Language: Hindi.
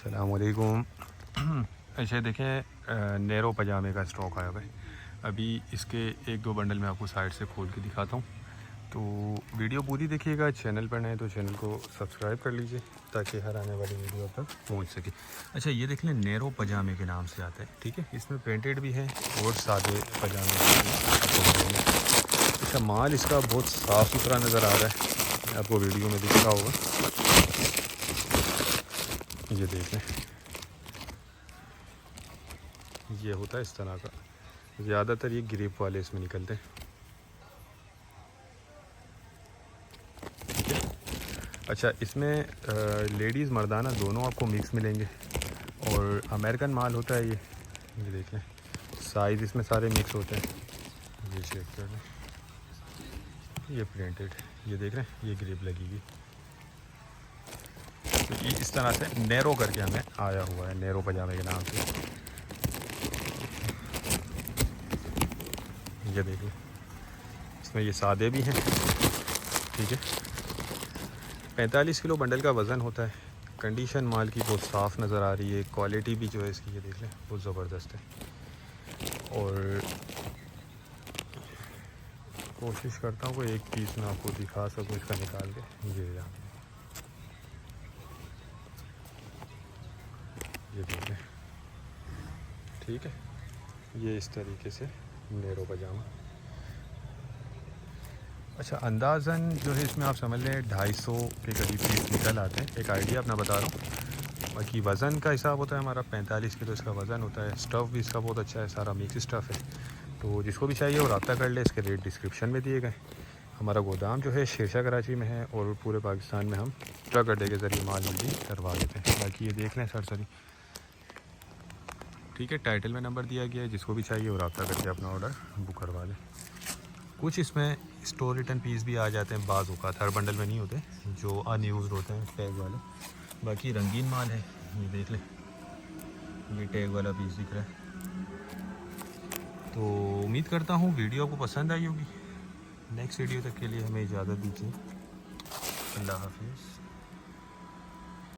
अस्सलामुअलैकुम। ऐसे देखें नैरो पजामे का स्टॉक आया हुआ है। अभी इसके एक दो बंडल मैं आपको साइड से खोल के दिखाता हूँ, तो वीडियो पूरी देखिएगा। चैनल पर नए तो चैनल को सब्सक्राइब कर लीजिए ताकि हर आने वाली वीडियो तक पहुँच सके। अच्छा, ये देख लें, नैरो पजामे के नाम से आता है, ठीक है। इसमें प्रिंटेड भी है और सादे पजामे भी हैं। अच्छा, माल इसका बहुत साफ़ सुथरा नज़र आ रहा है, आपको वीडियो में दिख रहा होगा। ये देख लें, ये होता है इस तरह का। ज़्यादातर ये ग्रिप वाले इसमें निकलते हैं। अच्छा, इसमें लेडीज़ मर्दाना दोनों आपको मिक्स मिलेंगे और अमेरिकन माल होता है ये देख लें, साइज़ इसमें सारे मिक्स होते हैं। ये चेक कर लें, ये प्रिंटेड, ये देख रहे हैं, ये ग्रिप लगी हुई। तो ये इस तरह से नैरो करके हमें आया हुआ है, नैरो पजामे के नाम से। ये देख लें, इसमें ये सादे भी हैं, ठीक है। 45 किलो बंडल का वज़न होता है। कंडीशन माल की बहुत साफ़ नज़र आ रही है, क्वालिटी भी जो है इसकी, ये देख लें, बहुत ज़बरदस्त है। और कोशिश करता हूँ कोई एक पीस मैं आपको दिखा सकूँ इसका निकाल के। ये देख लें, ठीक है। ये इस तरीके से नैरो पजामा। अच्छा, अंदाज़न जो है इसमें आप समझ लें 250 के करीब पीस निकल आते हैं, एक आइडिया अपना बता रहा हूँ। बाकी वज़न का हिसाब होता है हमारा 45 किलो इसका वज़न होता है। स्टफ़ भी इसका बहुत अच्छा है, सारा मिक्स स्टफ़ है। तो जिसको भी चाहिए वो रब्ता कर ले, इसके रेट डिस्क्रिप्शन में दिए गए। हमारा गोदाम जो है शेरशाह कराची में है और पूरे पाकिस्तान में हम ट्रक अड्डे के ज़रिए माल मंडी करवा देते हैं। बाकी ये देख लें सरसरी, ठीक है। टाइटल में नंबर दिया गया है, जिसको भी चाहिए वो रब्ता करके अपना ऑर्डर बुक करवा लें। कुछ इसमें स्टोर रिटर्न पीस भी आ जाते हैं, बाज़ औक़ात हर बंडल में नहीं होते, जो अनयूज़्ड होते हैं टैग वाले। बाकी रंगीन माल है, ये देख लें, ये टैग वाला पीस दिख रहा है। तो उम्मीद करता हूँ वीडियो आपको पसंद आई होगी। नेक्स्ट वीडियो तक के लिए हमें इजाज़त दीजिए। अल्लाह हाफ़िज़।